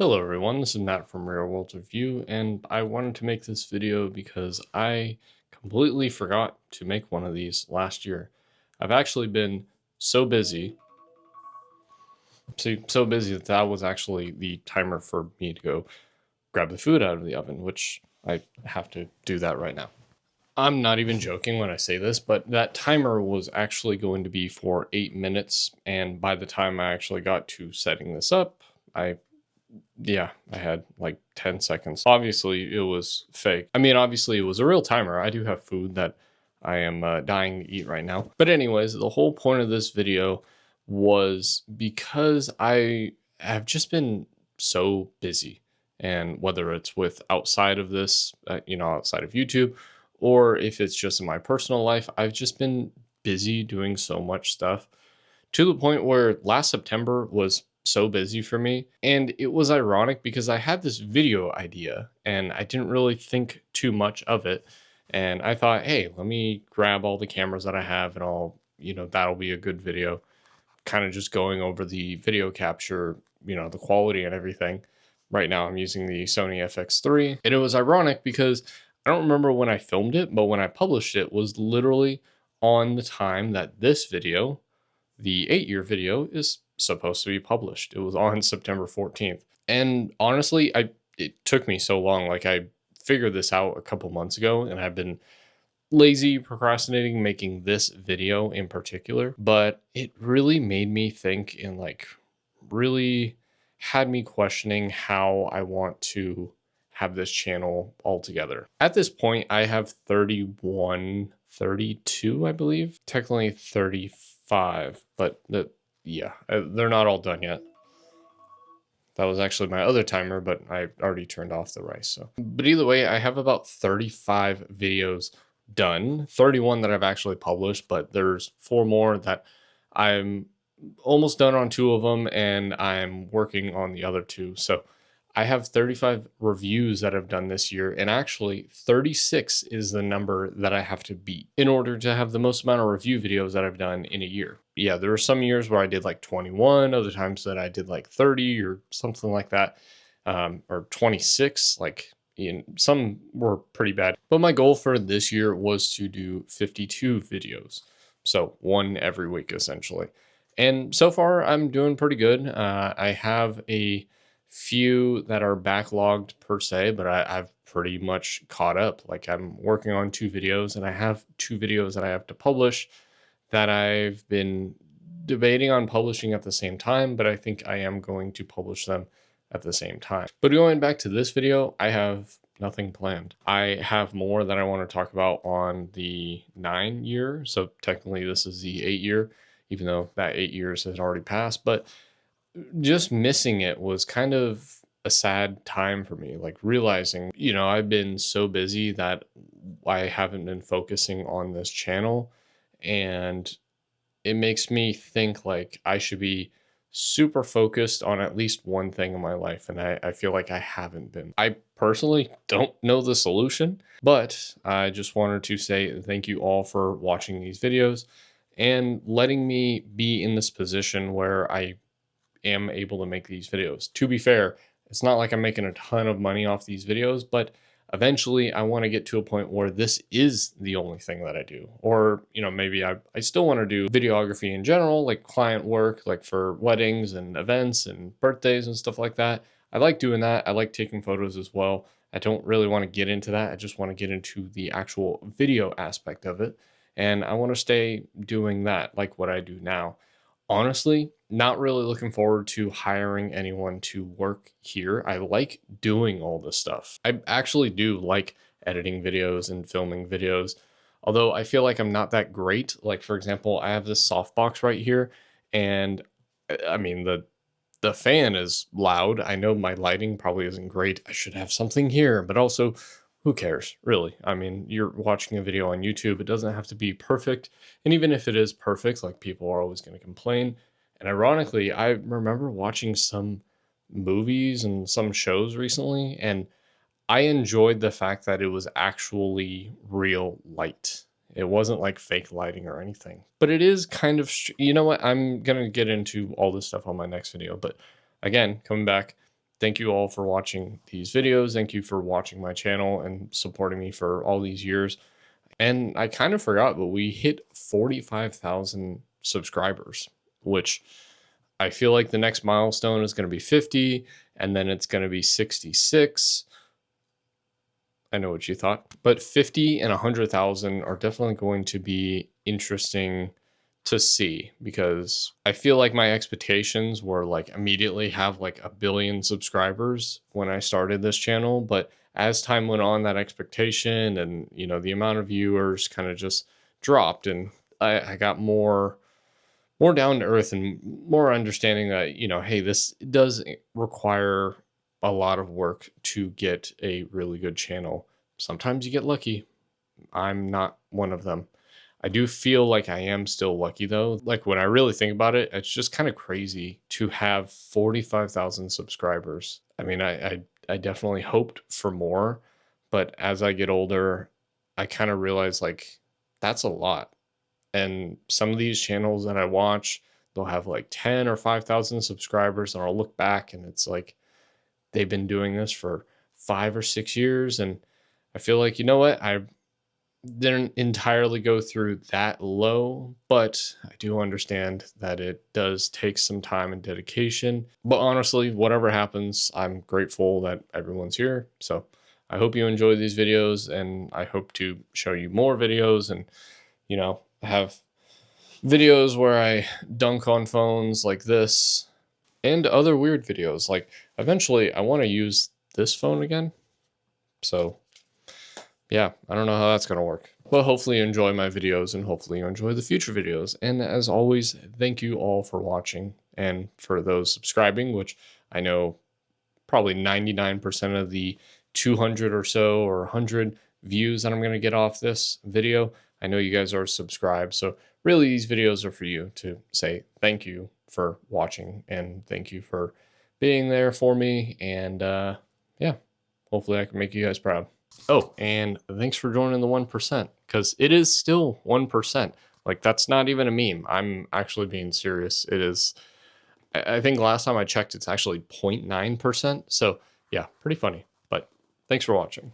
Hello everyone, this is Matt from Real World Review, and I wanted to make this video because I completely forgot to make one of these last year. I've actually been so busy, so busy that was actually the timer for me to go grab the food out of the oven, which I have to do that right now. I'm not even joking when I say this, but that timer was actually going to be for 8 minutes, and by the time I actually got to setting this up, I had like 10 seconds. Obviously, it was fake. I mean, obviously, it was a real timer. I do have food that I am dying to eat right now. But anyways, the whole point of this video was because I have just been so busy. And whether it's with outside of this, outside of YouTube, or if it's just in my personal life, I've just been busy doing so much stuff to the point where last September was so busy for me. And it was ironic because I had this video idea and I didn't really think too much of it. And I thought, hey, let me grab all the cameras that I have and that'll be a good video. Kind of just going over the video capture, the quality and everything. Right now I'm using the Sony FX3. And it was ironic because I don't remember when I filmed it, but when I published it was literally on the time that this video, the 8-year video, is supposed to be published. It was on September 14th. And honestly, it took me so long. Like, I figured this out a couple months ago and I've been lazy, procrastinating making this video in particular, but it really made me think and really had me questioning how I want to have this channel altogether. At this point, I have 31, 32, I believe, technically 35, but they're not all done yet. That was actually my other timer, but I already turned off the rice. But either way, I have about 35 videos done, 31 that I've actually published, but there's 4 more that I'm almost done on 2 of them, and I'm working on the other 2. So I have 35 reviews that I've done this year, and actually 36 is the number that I have to beat in order to have the most amount of review videos that I've done in a year. Yeah, there were some years where I did like 21, other times that I did like 30 or something like that, or 26, some were pretty bad. But my goal for this year was to do 52 videos. So 1 every week, essentially. And so far, I'm doing pretty good. I have a few that are backlogged per se, but I've pretty much caught up. Like, I'm working on 2 videos and I have 2 videos that I have to publish that I've been debating on publishing at the same time, but I think I am going to publish them at the same time. But going back to this video, I have nothing planned. I have more that I want to talk about on the 9-year. So technically this is the 8-year, even though that 8 years has already passed, but just missing it was kind of a sad time for me, like realizing, I've been so busy that I haven't been focusing on this channel, and it makes me think like I should be super focused on at least one thing in my life, and I feel like I haven't been. I personally don't know the solution, but I just wanted to say thank you all for watching these videos and letting me be in this position where I am able to make these videos. To be fair, it's not like I'm making a ton of money off these videos, but eventually I want to get to a point where this is the only thing that I do. Or, maybe I still want to do videography in general, like client work, like for weddings and events and birthdays and stuff like that. I like doing that. I like taking photos as well. I don't really want to get into that. I just want to get into the actual video aspect of it. And I want to stay doing that, like what I do now. Honestly, not really looking forward to hiring anyone to work here. I like doing all this stuff. I actually do like editing videos and filming videos, although I feel like I'm not that great. Like, for example, I have this softbox right here, and I mean, the fan is loud. I know my lighting probably isn't great. I should have something here, but also, who cares, really? I mean, you're watching a video on YouTube. It doesn't have to be perfect. And even if it is perfect, like, people are always going to complain. And ironically, I remember watching some movies and some shows recently, and I enjoyed the fact that it was actually real light. It wasn't like fake lighting or anything. But it is kind of, you know what? I'm going to get into all this stuff on my next video. But again, coming back, thank you all for watching these videos. Thank you for watching my channel and supporting me for all these years. And I kind of forgot, but we hit 45,000 subscribers, which I feel like the next milestone is going to be 50, and then it's going to be 66. I know what you thought, but 50 and 100,000 are definitely going to be interesting to see, because I feel like my expectations were like immediately have like 1 billion subscribers when I started this channel. But as time went on, that expectation and, the amount of viewers kind of just dropped, and I got more down to earth and more understanding that, hey, this does require a lot of work to get a really good channel. Sometimes you get lucky. I'm not one of them. I do feel like I am still lucky though. Like when I really think about it, it's just kind of crazy to have 45,000 subscribers. I mean, I definitely hoped for more, but as I get older, I kind of realize like that's a lot. And some of these channels that I watch, they'll have like 10 or 5,000 subscribers, and I'll look back and it's like they've been doing this for 5 or 6 years. And I feel like, you know what? I didn't entirely go through that low, but I do understand that it does take some time and dedication. But honestly, whatever happens, I'm grateful that everyone's here. So I hope you enjoy these videos, and I hope to show you more videos and, have videos where I dunk on phones like this and other weird videos. Like eventually I want to use this phone again. So yeah, I don't know how that's going to work, but hopefully you enjoy my videos, and hopefully you enjoy the future videos. And as always, thank you all for watching, and for those subscribing, which I know probably 99% of the 200 or so or 100 views that I'm going to get off this video, I know you guys are subscribed. So really these videos are for you to say thank you for watching, and thank you for being there for me. And yeah, hopefully I can make you guys proud. Oh, and thanks for joining the 1%, because it is still 1%. Like that's not even a meme. I'm actually being serious. It is. I think last time I checked, it's actually 0.9%. So yeah, pretty funny. But thanks for watching.